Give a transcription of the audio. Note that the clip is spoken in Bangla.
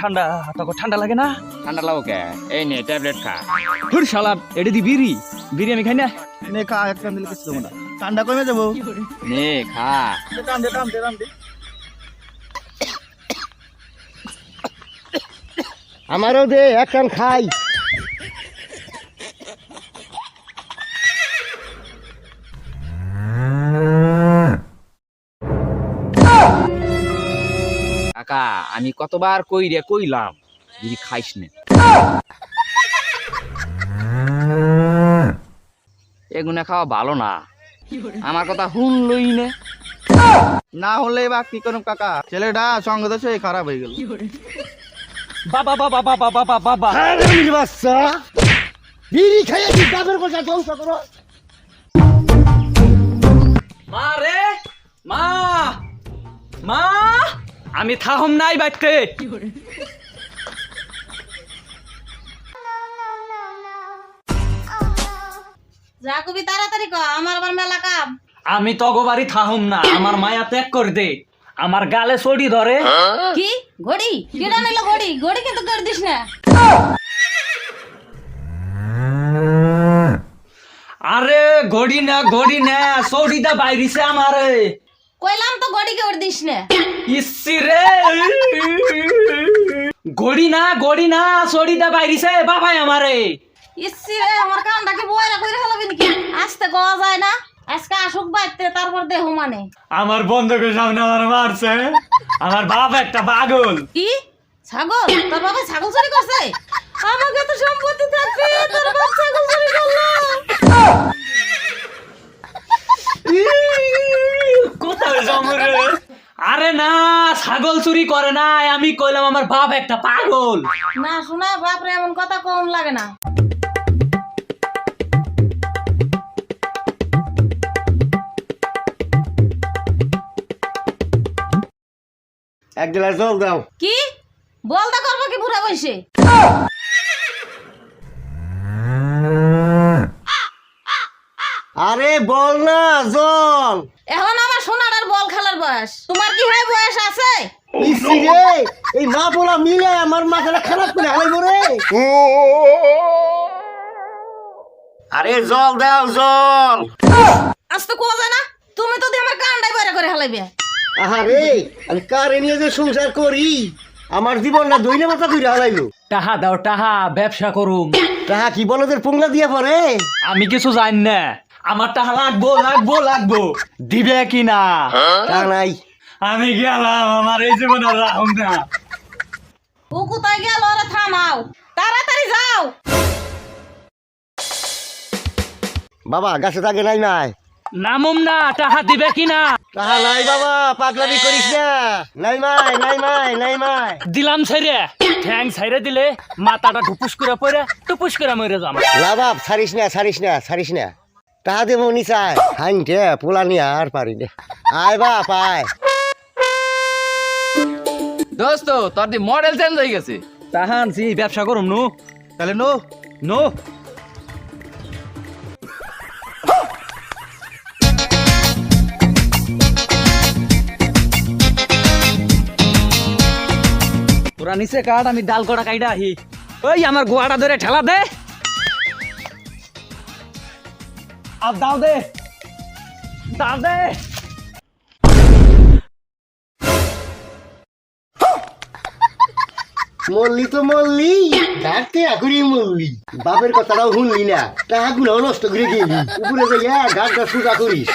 ঠান্ডা তোকে ঠান্ডা লাগে না? ঠান্ডা লাগো কে? এই নে ট্যাবলেট খা। হুর শালা এডি দি বিড়ি বিড়ি আমি খাই না। নে খা, এক কান দিলে কিছু দেবো না, ঠান্ডা কমে যাবো। নে খা। টান দে টান দে টান দে। আমারও দে, এক কান খাই। কাকা আমি কতবার কইলাম যদি খাইস না। এগুনা খাওয়া ভালো না, আমার কথা শুনলই না। না হলে বা কি করুম কাকা, ছেলেটা সঙ্গে তো সেই খারাপ হয়ে গেল। বাবা বাবা বাবা বাবা বাবা হারামির বাচ্চা, বিড়ি খাইয়ে কি বাপের কথা ধ্বংস করো? মা রে মা, মা আমি থাহম নাই বাইতে। যা কবি তাড়াতাড়ি ক, আমার আবার মেলা কাম। আমি তগো বাড়ি থাহম না, আমার মায়া ত্যাগ করে দে। আমার গালে চড়ি ধরে। কি ঘড়ি কেডা নিল? ঘড়ি ঘড়ি কিন্তু করে দিস না। আরে ঘড়ি না চড়িটা বাইরিছে আমারে। কইলাম তো ঘড়ি করে দিস না। ইসি রে ঘড়ি না চড়িটা বাইরিছে বাবাই আমারে। ইসি রে, আমার কানটাকে বয়রা কইরা হলাবি নাকি? আস্তে কওয়া যায় না? আজকে আসুক বাইতে, তারপর দেহ মানে। আমার বন্ধুকের সামনে আমার মারছে। আমার বাপ একটা পাগল। কি ছাগল? তোর বাবা ছাগল চুরি করছে? আমাকে তো সম্পত্তি থাকবে, তোর বাবা ছাগল চুরি করলো। কোথায় যাবো রে? আরে না, ছাগল চুরি করে নাই, আমি কইলাম আমার বাপ একটা পাগল। না শোনা বাপরে, এমন কথা কম লাগে না। এক গ্লাস জল দাও। কি বলদা করবো কি বুড়া বয়সে? আরে বল না, জল। এখন আমার সোনার বল খেলার বয়স, তোমার কি হয় বয়স আছে? ইসি রে, এই মা পোলা মিলে আমার মাথাটা খারাপ করে হারাইবো রে। আরে জল দাও, জল। আজ তো কোয়া যায় না, তুমি তো দিয়ে আমার কানটাই বাইরে করে হালাইবে। আহারে, আমি কারে নিয়ে যে সংসার করি, আমার জীবনটা দইলে মাথা ধরে হারাইলো। টাহা দাও টাহা, ব্যবসা করুম। তাহা কি বলদের পুংলা দিয়া পরে? আমি কিছু জানি না, আমার টাহা লাগবো দিবে কি না? তা নাই। আমি গেলাম, আমার এই জীবন আর রাখুম না। ও কোথায় গেল? ওরা থামাও, তাড়াতাড়ি যাও। বাবা গাছে থাকে নাই নাই? নামুম না, টাহা দিবে কি না? তাহা নাই বাবা, পাগলামি করিস না। নাই মাই, নাই মাই, নাই মাই। দিলাম ছাইরে, ঠ্যাং ছাইরে দিলে মাথাটা টুপুস করে পড়ে টুপুস করে মরে যাম। লা বাপ, ছাড়িস না, ছাড়িস না, ছাড়িস না। তাহা দেবো নিচাই হাইনটে পোলা নিয়ে আর পারি দে। আয় বাপ আয়। দোস্ত তোর দি মডেল চেঞ্জ হয়ে গেছে। তাহান সি ব্যবসা করুম নু। তাহলে নো নো তোরা নিচে কাট, আমি ডাল কড়া কাইডা আহি। ওই আমার গোয়াটা ধরে ঠেলা দে, আর দাও দে। মল্লি তো মল্লি, ডাকতে আগুরি মল্লি। বাপের কথাটাও শুনলি না, তাহা গুলো নষ্ট করে গেলি। উপরে যাইয়া গাছটা সোজা করিস।